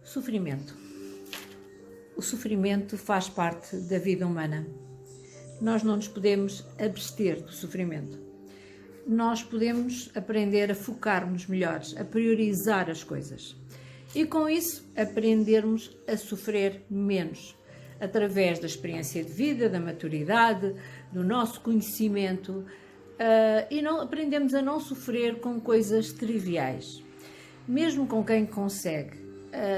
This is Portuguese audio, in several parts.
Sofrimento. O sofrimento faz parte da vida humana. Nós não nos podemos abster do sofrimento. Nós podemos aprender a focar-nos melhores, a priorizar as coisas. E com isso, aprendermos a sofrer menos, através da experiência de vida, da maturidade, do nosso conhecimento, e não aprendemos a não sofrer com coisas triviais. Mesmo com quem consegue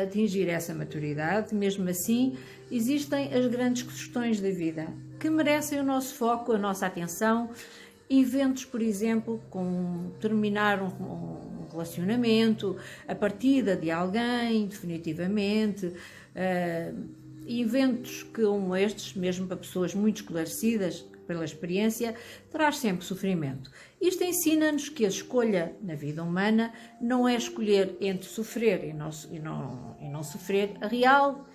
atingir essa maturidade, mesmo assim, existem as grandes questões da vida que merecem o nosso foco, a nossa atenção. Eventos, por exemplo, como terminar um relacionamento, a partida de alguém, definitivamente, eventos como estes, mesmo para pessoas muito esclarecidas pela experiência, traz sempre sofrimento. Isto ensina-nos que a escolha na vida humana não é escolher entre sofrer e não sofrer. A real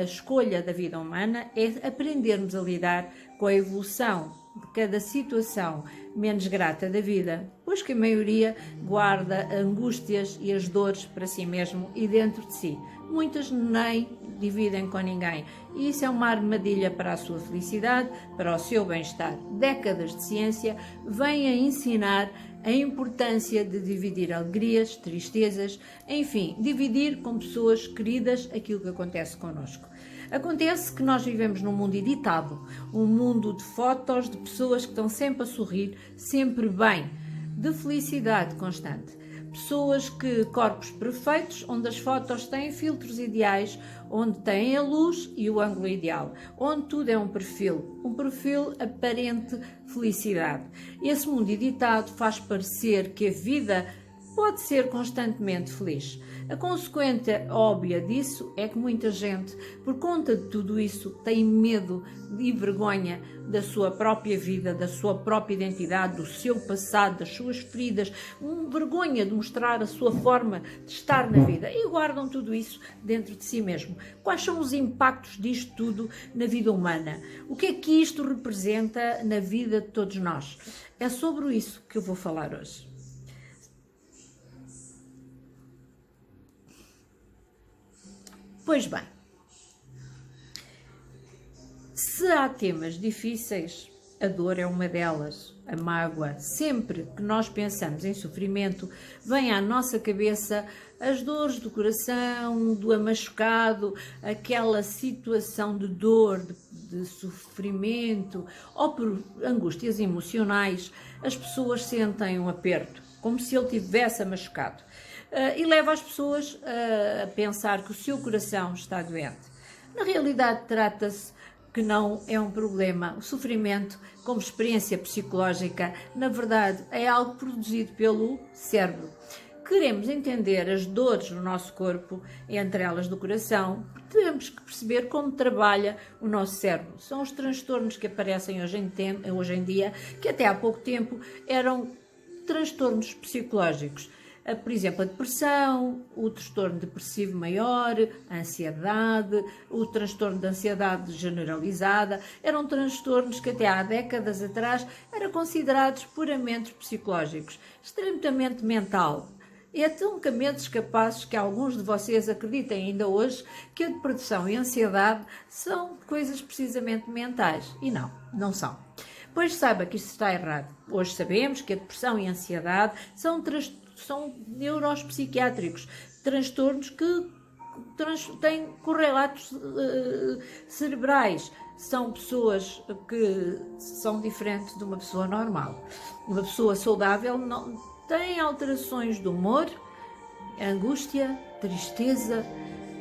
escolha da vida humana é aprendermos a lidar com a evolução de cada situação menos grata da vida, pois que a maioria guarda angústias e as dores para si mesmo e dentro de si. Muitas nem dividem com ninguém, e isso é uma armadilha para a sua felicidade, para o seu bem-estar. Décadas de ciência vêm a ensinar a importância de dividir alegrias, tristezas, enfim, dividir com pessoas queridas aquilo que acontece connosco. Acontece que nós vivemos num mundo editado, um mundo de fotos de pessoas que estão sempre a sorrir, sempre bem, de felicidade constante. Pessoas que, corpos perfeitos, onde as fotos têm filtros ideais, onde têm a luz e o ângulo ideal, onde tudo é um perfil aparente felicidade. Esse mundo editado faz parecer que a vida pode ser constantemente feliz. A consequência óbvia disso é que muita gente, por conta de tudo isso, tem medo e vergonha da sua própria vida, da sua própria identidade, do seu passado, das suas feridas, vergonha de mostrar a sua forma de estar na vida e guardam tudo isso dentro de si mesmo. Quais são os impactos disto tudo na vida humana? O que é que isto representa na vida de todos nós? É sobre isso que eu vou falar hoje. Pois bem, se há temas difíceis, a dor é uma delas, a mágoa. Sempre que nós pensamos em sofrimento, vem à nossa cabeça as dores do coração, do machucado, aquela situação de dor, de sofrimento ou por angústias emocionais. As pessoas sentem um aperto, como se ele tivesse machucado. E leva as pessoas a pensar que o seu coração está doente. Na realidade, trata-se que não é um problema. O sofrimento, como experiência psicológica, na verdade, é algo produzido pelo cérebro. Queremos entender as dores no nosso corpo, entre elas do coração, temos que perceber como trabalha o nosso cérebro. São os transtornos que aparecem hoje em dia, que até há pouco tempo eram transtornos psicológicos. Por exemplo, a depressão, o transtorno depressivo maior, a ansiedade, o transtorno de ansiedade generalizada, eram transtornos que até há décadas atrás eram considerados puramente psicológicos, extremamente mental. É tão caminhos capazes que alguns de vocês acreditem ainda hoje que a depressão e a ansiedade são coisas precisamente mentais. E não são. Pois saiba que isto está errado. Hoje sabemos que a depressão e a ansiedade são neuropsiquiátricos, transtornos que têm correlatos cerebrais. São pessoas que são diferentes de uma pessoa normal. Uma pessoa saudável não tem alterações de humor, angústia, tristeza,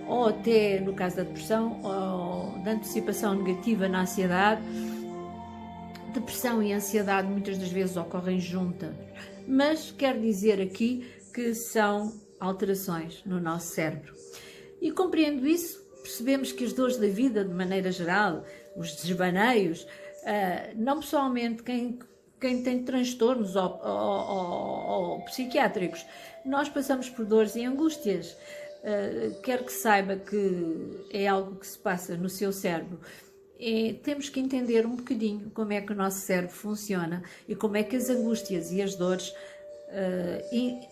ou até, no caso da depressão, ou da antecipação negativa na ansiedade. Depressão e ansiedade muitas das vezes ocorrem juntas, mas quer dizer aqui que são alterações no nosso cérebro. E compreendo isso, percebemos que as dores da vida, de maneira geral, os desvaneios, não pessoalmente quem tem transtornos ou psiquiátricos, nós passamos por dores e angústias. Quero que saiba que é algo que se passa no seu cérebro. Temos que entender um bocadinho como é que o nosso cérebro funciona e como é que as angústias e as dores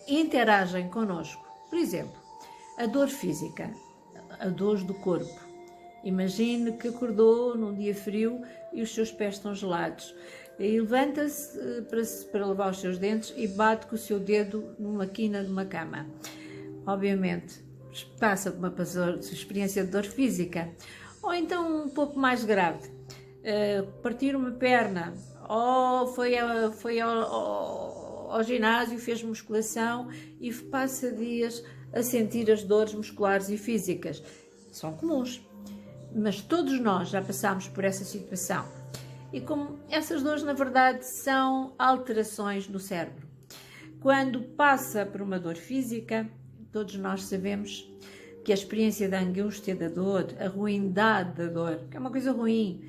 interagem connosco. Por exemplo, a dor física. a dores do corpo. Imagine que acordou num dia frio e os seus pés estão gelados. E levanta-se para lavar os seus dentes e bate com o seu dedo numa quina de uma cama. Obviamente, passa por uma experiência de dor física. Ou então um pouco mais grave, partir uma perna, ou foi ao ginásio, fez musculação e passa dias a sentir as dores musculares e físicas. São comuns, mas todos nós já passámos por essa situação. E como essas dores, na verdade, são alterações no cérebro. Quando passa por uma dor física, todos nós sabemos que a experiência da angústia da dor, a ruindade da dor, que é uma coisa ruim,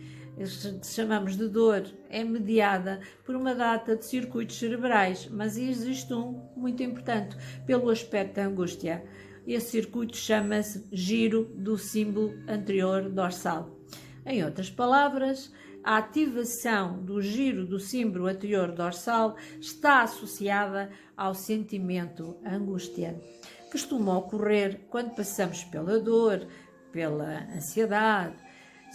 chamamos de dor, é mediada por uma data de circuitos cerebrais, mas existe um muito importante pelo aspecto da angústia. Esse circuito chama-se giro do símbolo anterior dorsal. Em outras palavras, a ativação do giro do símbolo anterior dorsal está associada ao sentimento angústia. Costuma ocorrer quando passamos pela dor, pela ansiedade.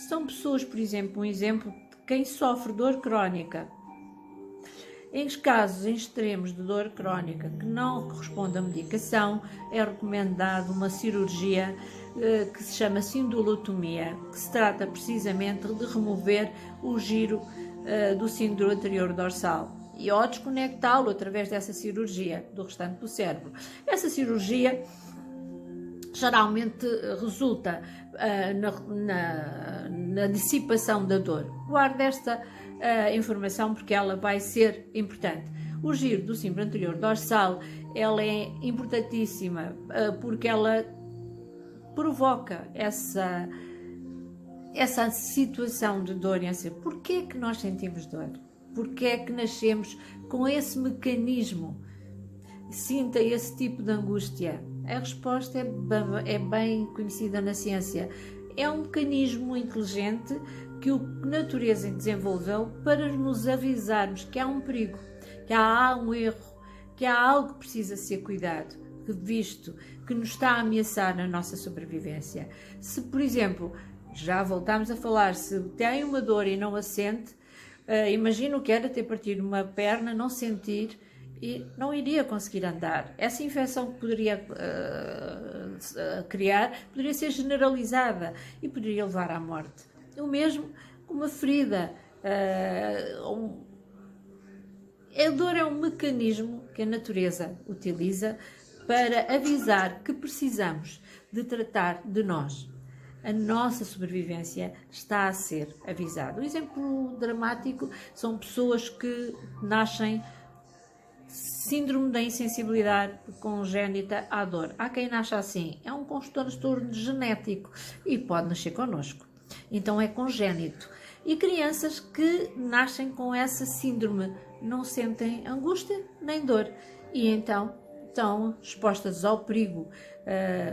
São pessoas, por exemplo, um exemplo de quem sofre dor crónica. Em casos extremos de dor crónica que não corresponde à medicação, é recomendado uma cirurgia que se chama cindulotomia, que se trata precisamente de remover o giro do símbolo anterior dorsal e ou desconectá-lo através dessa cirurgia do restante do cérebro. Essa cirurgia geralmente resulta na dissipação da dor. Guarde esta informação porque ela vai ser importante. O giro do símbolo anterior dorsal, ela é importantíssima porque ela provoca essa situação de dor e ansiedade. Porquê é que nós sentimos dor? Porquê é que nascemos com esse mecanismo? Sinta esse tipo de angústia. A resposta é bem conhecida na ciência. É um mecanismo inteligente que a natureza desenvolveu para nos avisarmos que há um perigo, que há um erro, que há algo que precisa ser cuidado, visto que nos está a ameaçar na nossa sobrevivência. Se, por exemplo, já voltámos a falar, se tem uma dor e não a sente, imagino que era ter partido uma perna, não sentir e não iria conseguir andar. Essa infecção que poderia criar poderia ser generalizada e poderia levar à morte. O mesmo com uma ferida. A dor é um mecanismo que a natureza utiliza para avisar que precisamos de tratar de nós. A nossa sobrevivência está a ser avisada. Um exemplo dramático são pessoas que nascem síndrome da insensibilidade congénita à dor. Há quem nasce assim, é um transtorno genético e pode nascer connosco. Então é congénito. E crianças que nascem com essa síndrome não sentem angústia nem dor e então estão expostas ao perigo.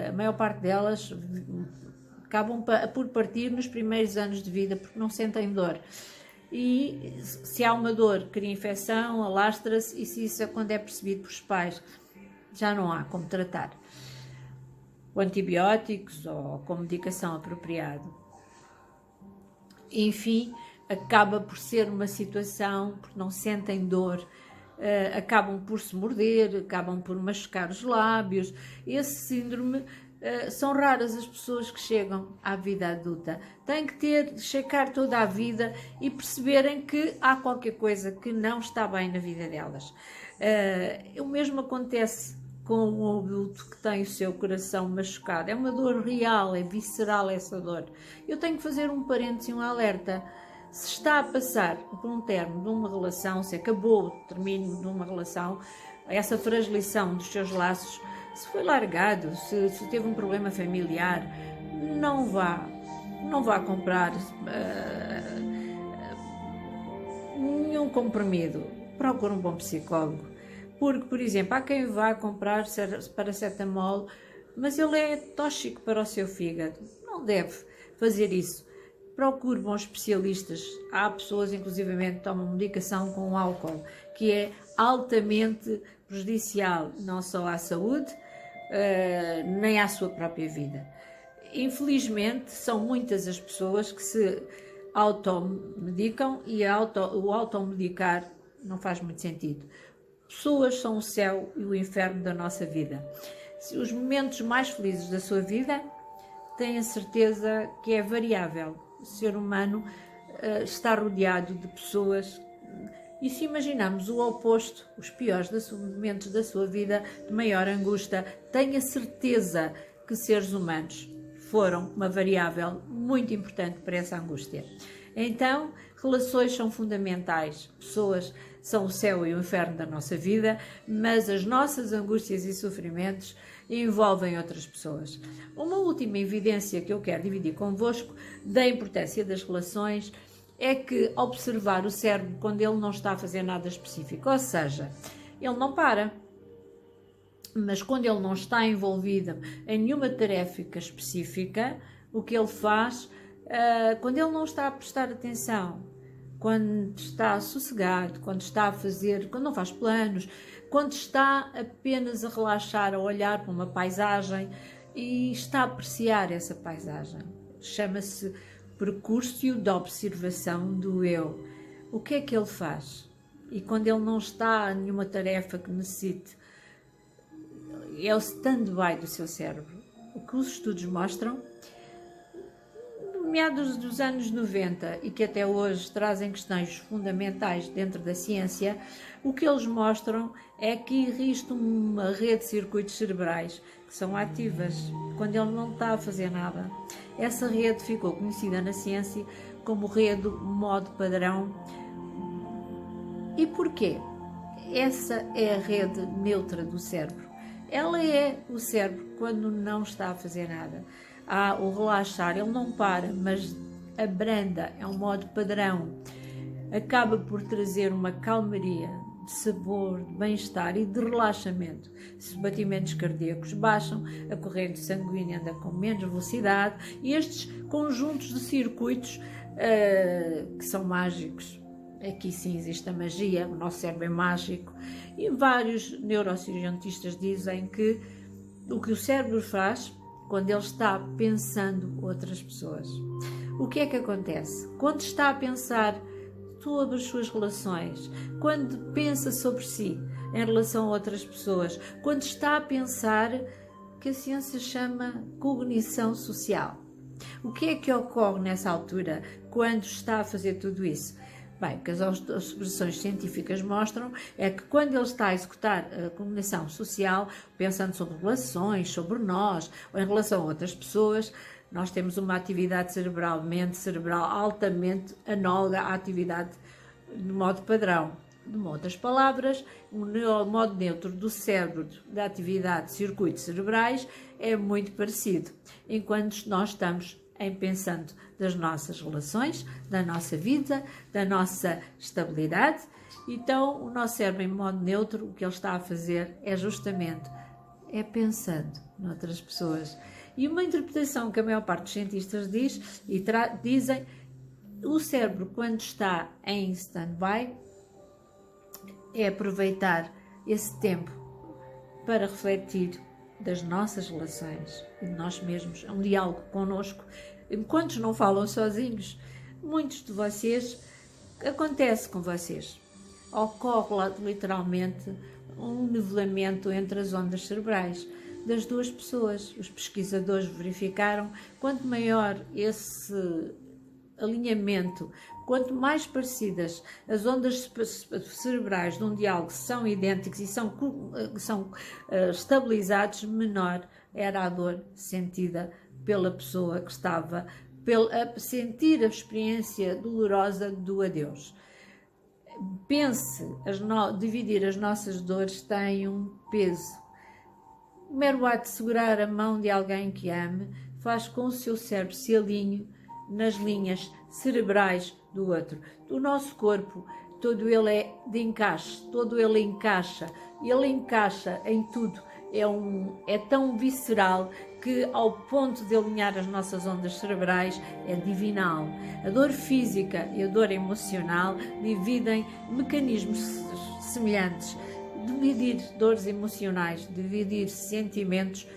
A maior parte delas acabam por partir nos primeiros anos de vida porque não sentem dor. E se há uma dor, cria infecção, alastra-se, e se isso é quando é percebido pelos pais, já não há como tratar. Com antibióticos ou com medicação apropriada. Enfim, acaba por ser uma situação, porque não sentem dor, acabam por se morder, acabam por machucar os lábios. Esse síndrome, são raras as pessoas que chegam à vida adulta. Têm que checar toda a vida e perceberem que há qualquer coisa que não está bem na vida delas. O mesmo acontece com um adulto que tem o seu coração machucado. É uma dor real, é visceral essa dor. Eu tenho que fazer um parênteses e um alerta. Se está a passar por um término de uma relação, se acabou o término de uma relação, essa fragilização dos seus laços, se foi largado, se teve um problema familiar, não vá comprar nenhum comprimido. Procure um bom psicólogo. Porque, por exemplo, há quem vá comprar paracetamol, mas ele é tóxico para o seu fígado. Não deve fazer isso. Procure bons especialistas. Há pessoas, inclusivamente, que tomam medicação com álcool, que é altamente prejudicial, não só à saúde, nem à sua própria vida. Infelizmente, são muitas as pessoas que se automedicam e o automedicar não faz muito sentido. Pessoas são o céu e o inferno da nossa vida. Os momentos mais felizes da sua vida, tenha certeza que é variável. O ser humano está rodeado de pessoas, e se imaginarmos o oposto, os piores momentos da sua vida, de maior angústia, tenha certeza que seres humanos foram uma variável muito importante para essa angústia. Então, relações são fundamentais, pessoas são o céu e o inferno da nossa vida, mas as nossas angústias e sofrimentos envolvem outras pessoas. Uma última evidência que eu quero dividir convosco da importância das relações é que observar o cérebro quando ele não está a fazer nada específico, ou seja, ele não para, mas quando ele não está envolvido em nenhuma tarefa específica, o que ele faz, quando ele não está a prestar atenção, quando está sossegado, quando está a fazer, quando não faz planos, quando está apenas a relaxar, a olhar para uma paisagem e está a apreciar essa paisagem, chama-se percurso de observação do eu. O que é que ele faz? E quando ele não está em nenhuma tarefa que necessite, é o stand-by do seu cérebro. O que os estudos mostram, meados dos anos 90 e que até hoje trazem questões fundamentais dentro da ciência, o que eles mostram é que existe uma rede de circuitos cerebrais que são ativas quando ele não está a fazer nada. Essa rede ficou conhecida na ciência como rede modo padrão. E porquê? Essa é a rede neutra do cérebro. Ela é o cérebro quando não está a fazer nada. O relaxar, ele não para, mas abranda, é um modo padrão. Acaba por trazer uma calmaria, de sabor, de bem-estar e de relaxamento. Se os batimentos cardíacos baixam, a corrente sanguínea anda com menos velocidade e estes conjuntos de circuitos que são mágicos. Aqui sim existe a magia, o nosso cérebro é mágico e vários neurocientistas dizem que o que o cérebro faz quando ele está pensando outras pessoas. O que é que acontece? Quando está a pensar sobre as suas relações, quando pensa sobre si em relação a outras pessoas, quando está a pensar, que a ciência chama cognição social. O que é que ocorre nessa altura quando está a fazer tudo isso? Bem, o que as observações científicas mostram é que quando ele está a executar a cognição social, pensando sobre relações, sobre nós, ou em relação a outras pessoas, nós temos uma atividade cerebral, mente cerebral altamente análoga à atividade de modo padrão. De outras palavras, o modo neutro do cérebro da atividade de circuitos cerebrais é muito parecido, enquanto nós estamos pensando das nossas relações, da nossa vida, da nossa estabilidade. Então, o nosso cérebro em modo neutro, o que ele está a fazer é justamente pensando noutras pessoas. E uma interpretação que a maior parte dos cientistas dizem, o cérebro, quando está em stand-by, é aproveitar esse tempo para refletir das nossas relações e de nós mesmos, é um diálogo connosco. Quantos não falam sozinhos? Muitos de vocês, acontece com vocês. Ocorre lá, literalmente um nivelamento entre as ondas cerebrais das duas pessoas. Os pesquisadores verificaram quanto maior esse alinhamento, quanto mais parecidas as ondas cerebrais de um diálogo são idênticos e são estabilizados, menor era a dor sentida pela pessoa que estava a sentir a experiência dolorosa do adeus. Pense, dividir as nossas dores tem um peso. O mero ato de segurar a mão de alguém que ame faz com que o seu cérebro se alinhe nas linhas cerebrais do outro. O nosso corpo, todo ele é de encaixe, todo ele encaixa em tudo. É tão visceral que, ao ponto de alinhar as nossas ondas cerebrais, é divinal. A dor física e a dor emocional dividem mecanismos semelhantes. Dividir dores emocionais, dividir sentimentos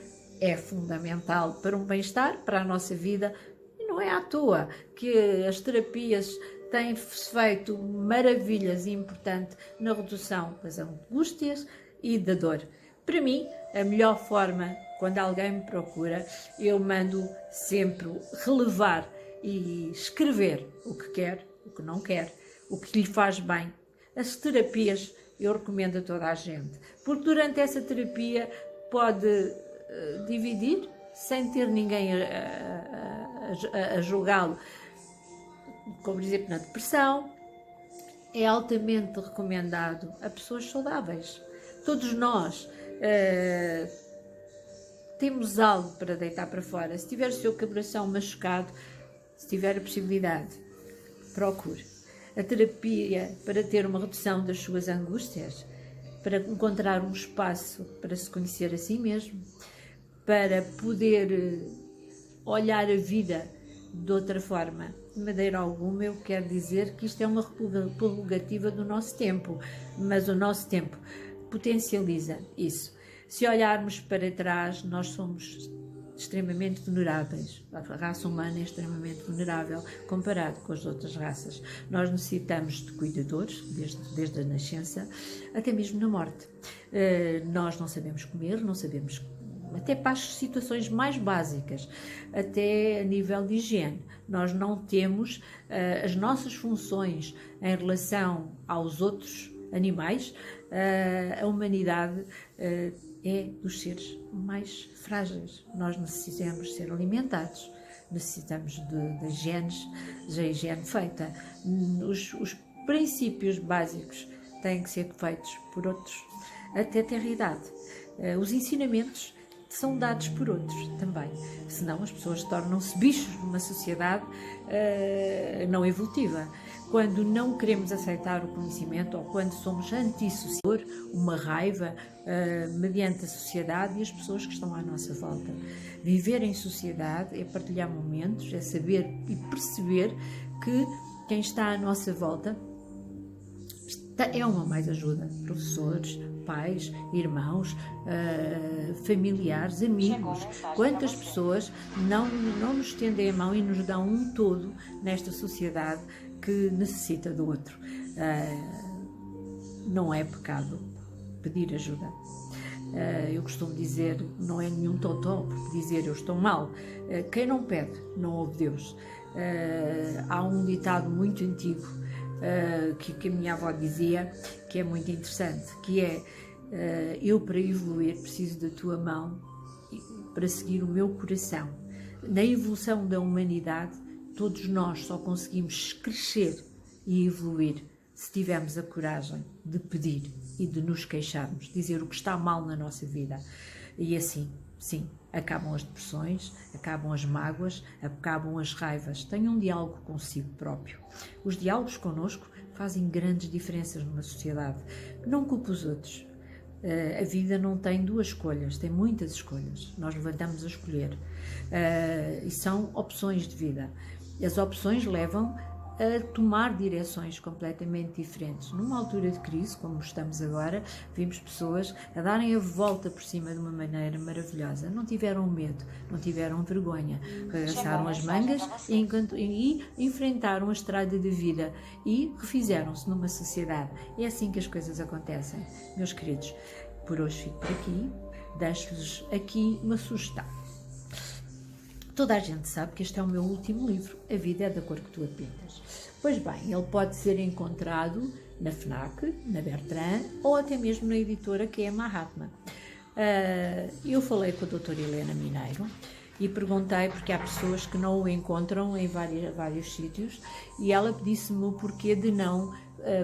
é fundamental para um bem-estar, para a nossa vida, e não é à toa que as terapias têm feito maravilhas importantes na redução das angústias e da dor. Para mim, a melhor forma, quando alguém me procura, eu mando sempre relevar e escrever o que quer, o que não quer, o que lhe faz bem. As terapias eu recomendo a toda a gente, porque durante essa terapia pode dividir sem ter ninguém a julgá-lo. Como, por exemplo, na depressão, é altamente recomendado a pessoas saudáveis. Todos nós temos algo para deitar para fora. Se tiver o seu coração machucado, se tiver a possibilidade, procure a terapia para ter uma redução das suas angústias, para encontrar um espaço para se conhecer a si mesmo, para poder olhar a vida de outra forma. De maneira alguma eu quero dizer que isto é uma prerrogativa do nosso tempo, mas o nosso tempo potencializa isso. Se olharmos para trás, nós somos extremamente vulneráveis. A raça humana é extremamente vulnerável comparado com as outras raças. Nós necessitamos de cuidadores, desde a nascença até mesmo na morte. Nós não sabemos comer, não sabemos, até para as situações mais básicas, até a nível de higiene. Nós não temos as nossas funções em relação aos outros animais. A humanidade é dos seres mais frágeis. Nós necessitamos ser alimentados, necessitamos de genes, da higiene feita. Os princípios básicos têm que ser feitos por outros, até ter idade. Os ensinamentos são dados por outros também, senão as pessoas tornam-se bichos numa sociedade não evolutiva. Quando não queremos aceitar o conhecimento ou quando somos antissocial, uma raiva mediante a sociedade e as pessoas que estão à nossa volta. Viver em sociedade é partilhar momentos, é saber e perceber que quem está à nossa volta é uma mais ajuda. Professores, pais, irmãos, familiares, amigos. Quantas pessoas não nos estendem a mão e nos dão um todo nesta sociedade que necessita do outro. Não é pecado pedir ajuda. Eu costumo dizer, não é nenhum totó dizer eu estou mal. Quem não pede, não ouve Deus. Há um ditado muito antigo que a minha avó dizia, que é muito interessante, que é eu para evoluir preciso da tua mão para seguir o meu coração. Na evolução da humanidade, todos nós só conseguimos crescer e evoluir se tivermos a coragem de pedir e de nos queixarmos, dizer o que está mal na nossa vida. E assim, sim, acabam as depressões, acabam as mágoas, acabam as raivas. Tenham um diálogo consigo próprio. Os diálogos connosco fazem grandes diferenças numa sociedade. Não culpe os outros. A vida não tem duas escolhas, tem muitas escolhas. Nós levantamos a escolher. E são opções de vida. As opções levam a tomar direções completamente diferentes. Numa altura de crise, como estamos agora, vimos pessoas a darem a volta por cima de uma maneira maravilhosa. Não tiveram medo, não tiveram vergonha. Regaçaram as mangas e enfrentaram a estrada de vida e refizeram-se numa sociedade. É assim que as coisas acontecem. Meus queridos, por hoje fico por aqui. Deixo-vos aqui uma sugestão. Toda a gente sabe que este é o meu último livro, A Vida é da Cor que Tu a Pintas. Pois bem, ele pode ser encontrado na FNAC, na Bertrand, ou até mesmo na editora que é a Mahatma. Eu falei com a doutora Helena Mineiro e perguntei, porque há pessoas que não o encontram em vários sítios, e ela disse-me o porquê de não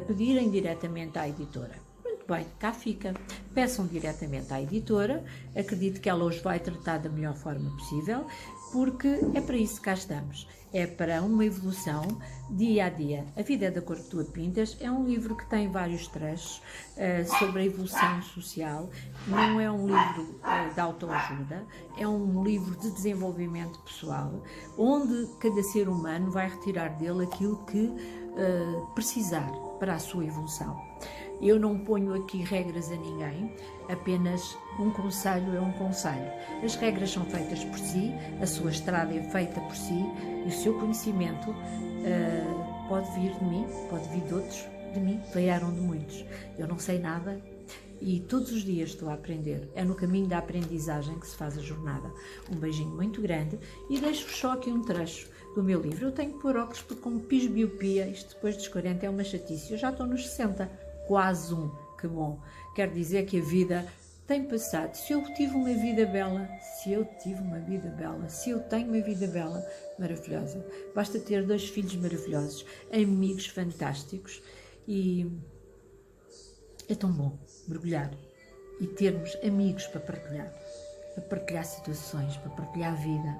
pedirem diretamente à editora. Muito bem, cá fica. Peçam diretamente à editora, acredito que ela os vai tratar da melhor forma possível, porque é para isso que cá estamos. É para uma evolução dia a dia. A Vida é da Cor que Tu a Pintas é um livro que tem vários trechos sobre a evolução social. Não é um livro de autoajuda, é um livro de desenvolvimento pessoal, onde cada ser humano vai retirar dele aquilo que precisar para a sua evolução. Eu não ponho aqui regras a ninguém, apenas um conselho é um conselho. As regras são feitas por si, a sua estrada é feita por si e o seu conhecimento pode vir de mim, pode vir de outros, de mim, vieram de muitos. Eu não sei nada e todos os dias estou a aprender. É no caminho da aprendizagem que se faz a jornada. Um beijinho muito grande e deixo-vos só aqui um trecho do meu livro. Eu tenho que pôr óculos porque como pisbiopia, isto depois dos 40 é uma chatice. Eu já estou nos 60, quase um, que bom. Quer dizer que a vida tem passado. Se eu tive uma vida bela, se eu tenho uma vida bela, maravilhosa. Basta ter 2 filhos maravilhosos, amigos fantásticos e é tão bom mergulhar e termos amigos para partilhar situações, para partilhar a vida,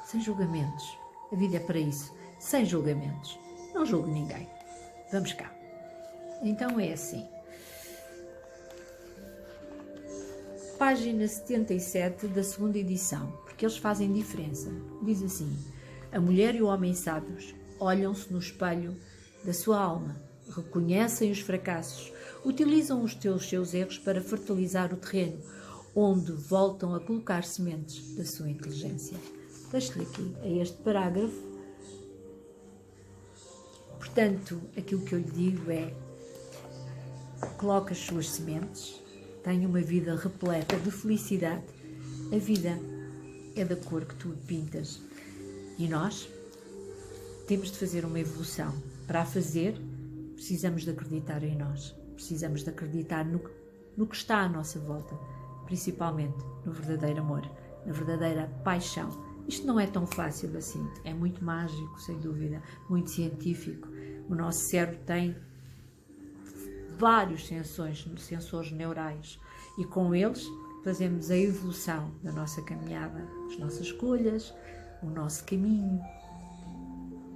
sem julgamentos. A vida é para isso, sem julgamentos. Não julgo ninguém. Vamos cá. Então é assim. Página 77 da 2ª edição, porque eles fazem diferença. Diz assim: a mulher e o homem sábios olham-se no espelho da sua alma, reconhecem os fracassos, utilizam os seus erros para fertilizar o terreno, onde voltam a colocar sementes da sua inteligência. Deixo-lhe aqui a este parágrafo. Portanto, aquilo que eu lhe digo é: coloque as suas sementes, tenha uma vida repleta de felicidade. A vida é da cor que tu pintas e nós temos de fazer uma evolução. Para a fazer, precisamos de acreditar em nós, precisamos de acreditar no que está à nossa volta, principalmente no verdadeiro amor, na verdadeira paixão. Isto não é tão fácil assim, é muito mágico, sem dúvida, muito científico. O nosso cérebro tem vários sensores neurais e com eles fazemos a evolução da nossa caminhada, as nossas escolhas, o nosso caminho.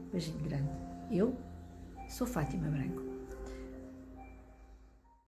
Beijinho grande. Eu sou Fátima Branco.